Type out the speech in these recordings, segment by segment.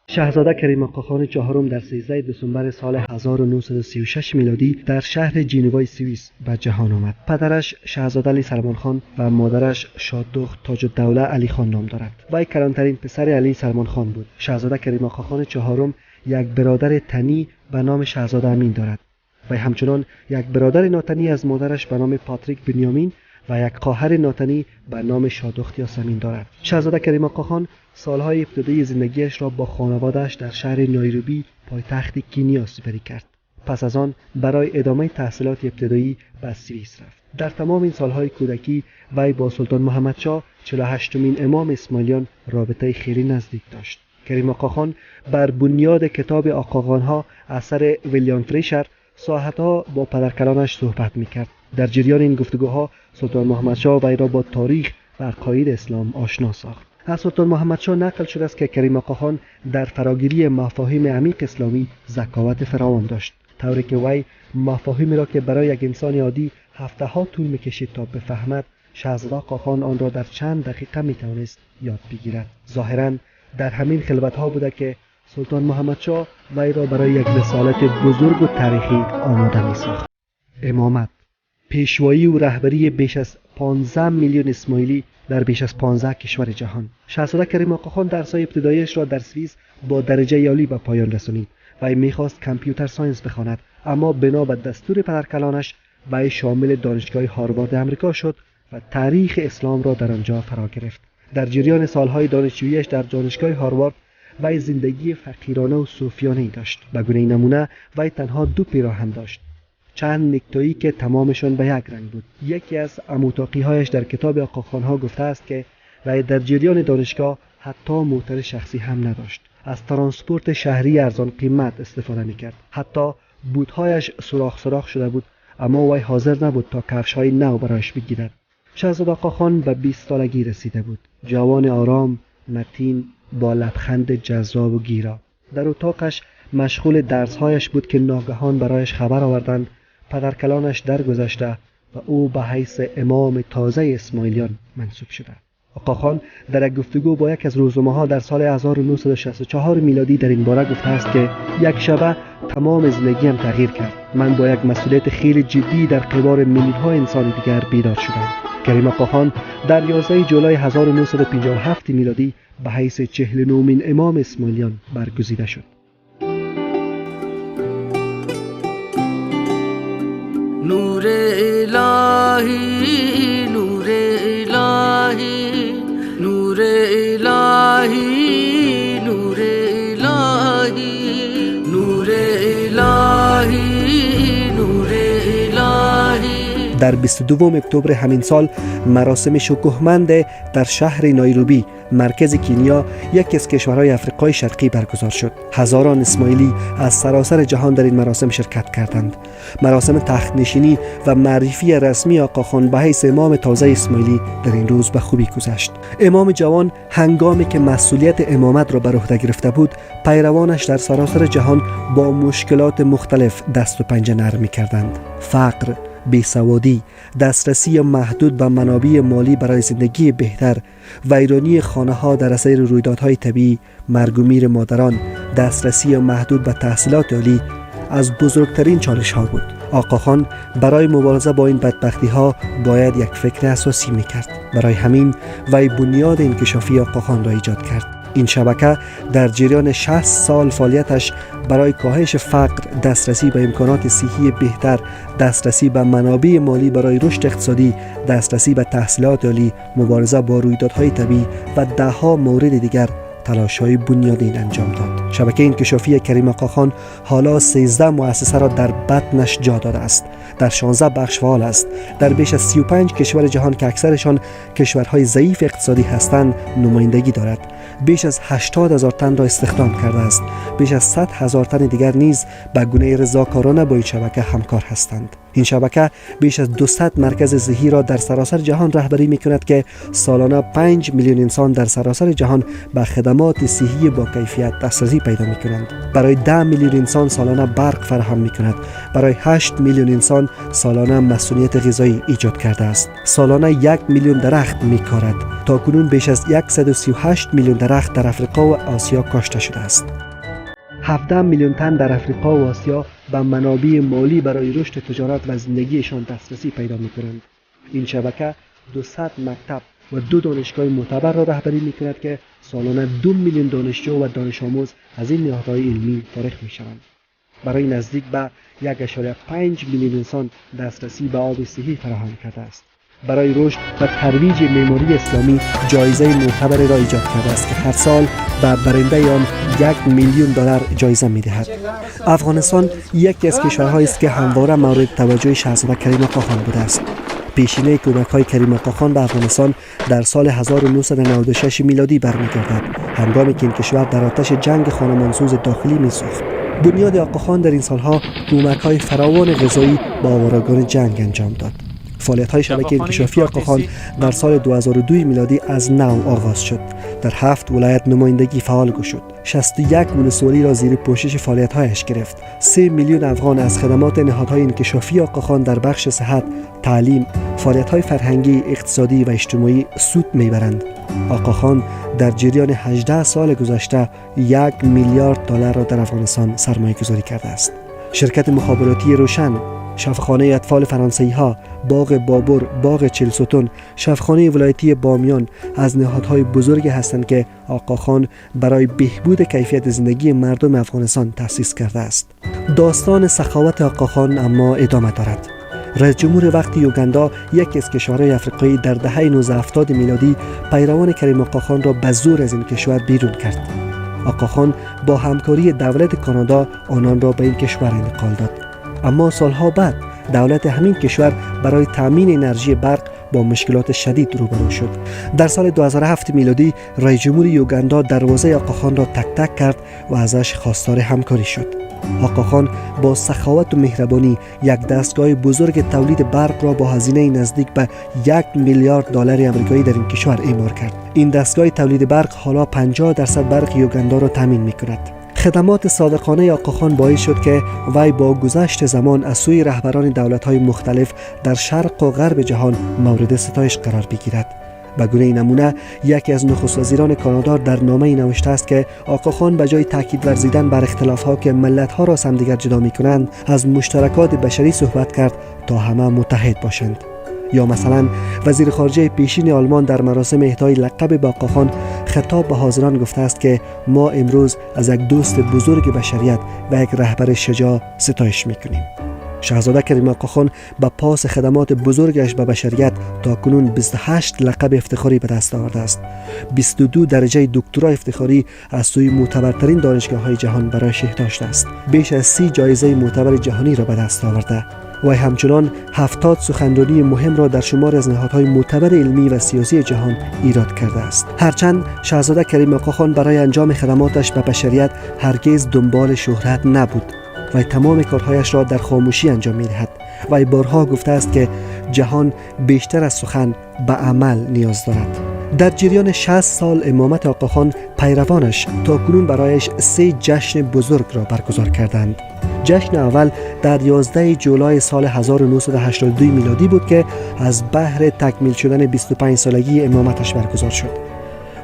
شاهزاده کریم آقاخان چهارم در 13 دسامبر سال 1936 میلادی در شهر ژنوای سوئیس به جهان آمد. پدرش شاهزاده علی سلمان خان و مادرش شاددخت تاج الدوله علی خان نام دارد. وی کلانترین پسر علی سلمان خان بود. شاهزاده کریم آقاخان چهارم یک برادر تنی به نام شاهزاده امین دارد و همچنان یک برادر ناتنی از مادرش به نام پاتریک بنیامین و یک خواهر ناتنی به نام شاددخت یاسمین دارد. شاهزاده کریم آقاخان سالهای ابتدایی زندگیش را با خانواده‌اش در شهر نایروبی پایتخت کینیا سپری کرد. پس از آن برای ادامه تحصیلات ابتدایی به سوئیس رفت. در تمام این سالهای کودکی وی با سلطان محمد شاه 48مین امام اسماعیلیان رابطه خیلی نزدیک داشت. کریم آقاخان بر بنیاد کتاب آقاخان‌ها اثر ویلیام فریشر ساعتها با پدرکلانش صحبت می‌کرد. در جریان این گفتگوها سلطان محمد شاه وی را با تاریخ و عقاید اسلام آشنا ساخت. از سلطان محمد شاه نقل شده است که کریم آقاخان در فراگیری مفاهیم عمیق اسلامی ذکاوت فراوان داشت، طوری که وی مفاهیمی را که برای یک انسان عادی هفته‌ها طول می‌کشید تا بفهمد، شاهزاده آقاخان آن را در چند دقیقه می‌توانست یاد بگیرد. ظاهراً در همین خلوت‌ها بوده که سلطان محمد شاه وی را برای یک رسالت بزرگ و تاریخی آماده می‌ساخت. امامت، پیشوایی و رهبری بیش از 15 میلیون اسماعیلی در بیش از 15 کشور جهان. شاهزاده کریم آقاخان درس‌های ابتدایی‌اش را در سوئیس با درجه عالی به پایان رسانید. وی می‌خواست کامپیوتر ساینس بخواند، اما بنا به دستور پدرکلانش وی شامل دانشگاه هاروارد آمریکا شد و تاریخ اسلام را در آنجا فرا گرفت. در جریان سالهای دانشجویی‌اش در دانشگاه هاروارد وی زندگی فقیرانه و صوفیانه‌ای داشت. به گونه نمونه وی تنها 2 پیراهن داشت، چند نکتایی که تمامشان به یک رنگ بود. یکی از اموتاقی‌هایش در کتاب آقاخان‌ها گفته است که وی در جریان دانشگاه حتی موتر شخصی هم نداشت. از ترانسپورت شهری ارزان قیمت استفاده می‌کرد. حتی بوت‌هایش سوراخ شده بود، اما وی حاضر نبود تا کفش‌های نو برایش بگیرد. شاهزاده آقاخان به 20 سالگی رسیده بود. جوان آرام، متین، با لبخند جذاب و گیرا. در اتاقش مشغول درس‌هایش بود که ناگهان برایش خبر آوردند پدرکلانش درگذشته و او به حیث امام تازه اسماعیلیان منصوب شده. آقاخان در یک گفتگو با یک از روزنامه‌ها در سال 1964 میلادی در این باره گفته است که یک شبه تمام زندگیم تغییر کرد. من با یک مسئولیت خیلی جدی در قبال میلیون‌ها انسان دیگر بیدار شدم. کریم آقاخان در 11 جولای 1957 میلادی به حیث 49مین امام اسماعیلیان برگزیده شد. نور الهی، نور الهی، نور الهی، نور الهی، نور الهی، نور الهی. در 22 اکتبر همین سال مراسم شکوهمند در شهر نایروبی مرکز کینیا، یکی از کشورهای آفریقای شرقی برگزار شد. هزاران اسماعیلی از سراسر جهان در این مراسم شرکت کردند. مراسم تخت‌نشینی و معرفی رسمی آقاخان به حیث امام تازه اسماعیلی در این روز به خوبی گذشت. امام جوان هنگامی که مسئولیت امامت را بر عهده گرفته بود، پیروانش در سراسر جهان با مشکلات مختلف دست و پنجه نرم می‌کردند. فقر، بیسوادی، دسترسی محدود به منابع مالی برای زندگی بهتر، ویرانی خانه‌ها در اثر رویدادهای طبیعی، مرگ و میر مادران، دسترسی محدود به تحصیلات عالی از بزرگترین چالش‌ها بود. آقاخان برای مبارزه با این بدبختی‌ها باید یک فکر اساسی می‌کرد. برای همین وی بنیاد انکشافی آقاخان را ایجاد کرد. این شبکه در جریان 60 سال فعالیتش برای کاهش فقر، دسترسی به امکانات صحی بهتر، دسترسی به منابع مالی برای رشد اقتصادی، دسترسی به تحصیلات عالی، مبارزه با رویدادهای طبیعی و ده‌ها مورد دیگر تلاش‌های بنیادین انجام داد. شبکه انکشافی کریم آقاخان حالا 13 مؤسسه را در بطنش جا داده است. در 16 بخش فعال است. در بیش از 35 کشور جهان که اکثرشان کشورهای ضعیف اقتصادی هستند نمایندگی دارد. بیش از 80,000 تن را استخدام کرده است. بیش از 100,000 تن دیگر نیز به گونه رضاکارانه با این شبکه همکار هستند. این شبکه بیش از 200 مرکز صحی را در سراسر جهان رهبری می‌کند که سالانه 5 میلیون انسان در سراسر جهان به خدمات صحی با کیفیت دسترسی پیدا می‌کنند. برای 10 میلیون انسان سالانه برق فراهم می‌کند. برای 8 میلیون انسان سالانه مسئولیت غذایی ایجاد کرده است. سالانه 1 میلیون درخت می‌کارد. تاکنون بیش از 138 میلیون درخت در افریقا و آسیا کاشته شده است. 17 میلیون تن در افریقا و آسیا به منابع مالی برای رشد تجارت و زندگیشان دسترسی پیدا می‌کنند. این شبکه 200 مکتب و 2 دانشگاه معتبر را رهبری می‌کند که سالانه 2 میلیون دانشجو و دانش آموز از این نهادهای علمی فارغ می‌شوند. برای نزدیک به 1.5 میلیون انسان دسترسی به آب صحی فراهم کرده است. برای رشد و ترویج معماری اسلامی جایزه معتبری را ایجاد کرده است که هر سال به برنده آن 1 میلیون دلار جایزه می‌دهد. افغانستان یکی از کشورهایی است که همواره مورد توجه شاهزاده کریم آقاخان بوده است. پیشینه کمک‌های کریم آقاخان به افغانستان در سال 1996 میلادی برمی‌گردد، هنگامی که این کشور در آتش جنگ خانمانسوز داخلی می‌سوخت. بنیاد آقاخان در این سالها کمک‌های فراوان غذایی به آوارگان جنگ انجام داد. فعالیت‌های شبکه انکشافی آقاخان در سال 2002 میلادی از نو آغاز شد. در 7 ولایت نمایندگی فعال گشود. 61 ولسوالی را زیر پوشش فعالیت‌هایش گرفت. 3 میلیون افغان از خدمات نهادهای انکشافی آقاخان در بخش صحت، تعلیم، فعالیت‌های فرهنگی، اقتصادی و اجتماعی سود می‌برند. آقاخان در جریان 18 سال گذشته 1 میلیارد دلار را در افغانستان سرمایه‌گذاری کرده است. شرکت مخابراتی روشن، شفاخانه اطفال فرانسوی‌ها، باغ بابر، باغ چلستون، شفاخانه ولایتی بامیان از نهادهای بزرگی هستند که آقاخان برای بهبود کیفیت زندگی مردم افغانستان تأسیس کرده است. داستان سخاوت آقاخان اما ادامه دارد. رئیس جمهور وقت یوگاندا، یکی از کشورهای افریقایی، در دهه 1970 میلادی پیروان کریم آقاخان را به زور از این کشور بیرون کرد. آقاخان با همکاری دولت کانادا آنان را به این کشور انتقال داد. اما سالها بعد دولت همین کشور برای تامین انرژی برق با مشکلات شدید روبرو شد. در سال 2007 میلادی رئیس جمهور یوگاندا دروازه آقاخان را تک تک کرد و ازش خواستار همکاری شد. آقاخان با سخاوت و مهربانی یک دستگاه بزرگ تولید برق را با هزینه نزدیک به 1 میلیارد دلار آمریکایی در این کشور اعمار کرد. این دستگاه تولید برق حالا 50% برق یوگاندا را تامین می‌کند. خدمات صادقانه آقاخان باعث شد که وی با گذشت زمان از سوی رهبران دولت‌های مختلف در شرق و غرب جهان مورد ستایش قرار بگیرد. به گونه نمونه یکی از نخست وزیران کانادا در نامه‌ای نوشته است که آقاخان به جای تاکید ورزیدن بر اختلاف‌ها که ملت‌ها را از همدیگر جدا می‌کنند، از مشترکات بشری صحبت کرد تا همه متحد باشند. یا مثلا وزیر خارجه پیشین آلمان در مراسم اهدای لقب به آقاخان خطاب به حاضران گفته است که ما امروز از یک دوست بزرگ بشریت و یک رهبر شجاع ستایش می‌کنیم. شاهزاده کریم آقاخان به پاس خدمات بزرگش به بشریت تاکنون 28 لقب افتخاری به دست آورده است. 22 درجه دکترا افتخاری از سوی معتبرترین دانشگاه‌های جهان برایش داشته است. بیش از 30 جایزه معتبر جهانی را به دست آورده و همچنان 70 سخنرانی مهم را در شمار از نهادهای معتبر علمی و سیاسی جهان ایراد کرده است. هرچند شاهزاده کریم آقاخان برای انجام خدماتش به بشریت هرگز دنبال شهرت نبود و تمام کارهایش را در خاموشی انجام می‌دهد. و بارها گفته است که جهان بیشتر از سخن به عمل نیاز دارد. در جریان 60 سال امامت آقاخان پیروانش تاکنون برایش 3 جشن بزرگ را برگزار کردند. جشن اول در 11 جولای سال 1982 میلادی بود که از بهر تکمیل شدن 25 سالگی امامتش برگزار شد.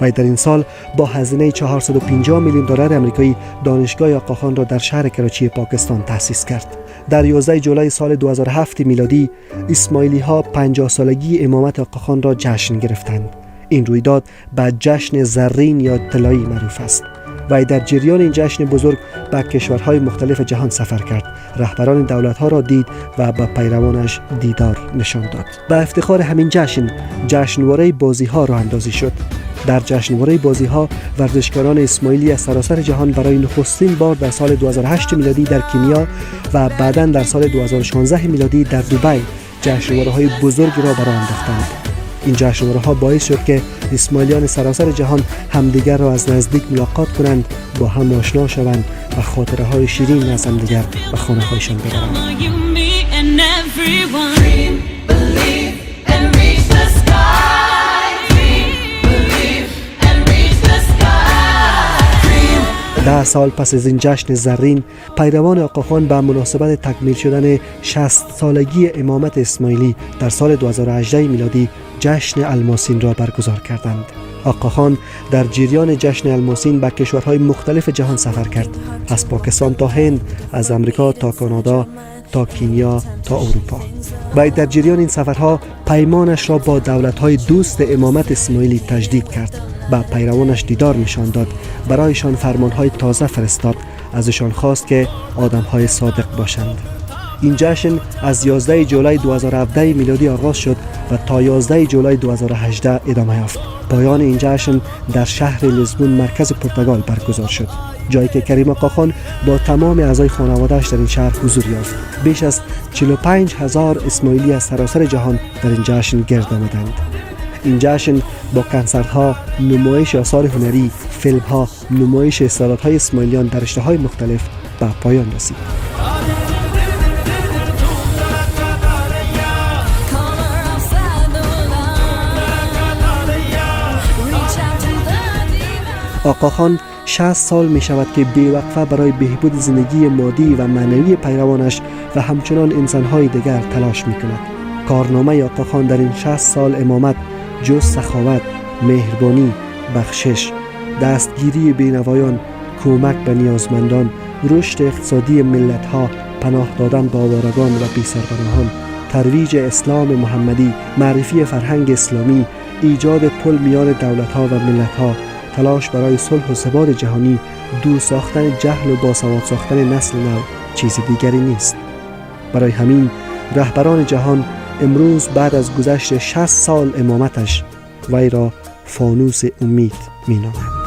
و در این سال با هزینه 450 میلیون دلار آمریکایی دانشگاه آقاخان را در شهر کراچی پاکستان تأسیس کرد. در 11 جولای سال 2007 میلادی اسماعیلی ها 50 سالگی امامت آقاخان را جشن گرفتند. این رویداد به جشن زرین یا طلایی معروف است. و در جریان این جشن بزرگ به کشورهای مختلف جهان سفر کرد، رهبران دولت‌ها را دید و به پیروانش دیدار نشان داد. به افتخار همین جشن، جشنواره بازی‌ها راه اندازی شد. در جشنواره بازی‌ها ورزشکاران اسماعیلی از سراسر جهان برای نخستین بار در سال 2008 میلادی در کنیا و بعداً در سال 2016 میلادی در دبی جشنواره‌های بزرگی را برآ انداختند. این جشنواره‌ها باعث شد که اسماعیلیان سراسر جهان همدیگر را از نزدیک ملاقات کنند، با هم آشنا شوند و خاطره‌های شیرین از همدیگر به خانه‌هایشان ببرند. everyone. Dream, believe, and reach the sky. Dream, believe, and reach the sky. Dream. 10 سال پس از این جشن زرین، پیروان آقاخان به مناسبت تکمیل شدن 60 سالگی امامت اسماعیلی در سال 2018 میلادی جشن الماسین را برگزار کردند. آقاخان در جریان جشن الماسین به کشورهای مختلف جهان سفر کرد، از پاکستان تا هند، از امریکا تا کانادا، تا کنیا تا اروپا. و در جریان این سفرها پیمانش را با دولت‌های دوست امامت اسماعیلی تجدید کرد. به پیروانش دیدار نشان داد، برایشان فرمانهای تازه فرستاد، ازشان خواست که آدمهای صادق باشند. این جشن از 11 جولای 2017 میلادی آغاز شد و تا 11 جولای 2018 ادامه یافت. پایان این جشن در شهر لیزبون مرکز پرتغال برگزار شد، جایی که کریم آقاخان با تمام اعضای خانواده‌اش در این شهر حضور یافت. بیش از 45,000 اسماعیلی از سراسر جهان در این جشن گرد آمدند. این جشن با کنسرت‌ها، نمایش آثار هنری، فیلم‌ها، نمایش استعدادهای اسماعیلیان در رشته‌های مختلف به پایان رسید. آقاخان 60 سال می شود که بی‌وقفه برای بهبود زندگی مادی و معنوی پیروانش و همچنان انسان‌های دیگر تلاش می کند. کارنامه آقاخان در این 60 سال امامت جز سخاوت، مهربانی، بخشش، دستگیری بینوایان، کمک به نیازمندان، رشد اقتصادی ملت‌ها، پناه دادن به آوارگان و بی‌سرپناهان، ترویج اسلام محمدی، معرفی فرهنگ اسلامی، ایجاد پل میان دولت‌ها و ملت‌ها، تلاش برای صلح و ثبات جهانی، دور ساختن جهل و باسواد ساختن نسل نو چیز دیگری نیست. برای همین رهبران جهان امروز بعد از گذشت 60 سال امامتش وی را فانوس امید می‌نامند.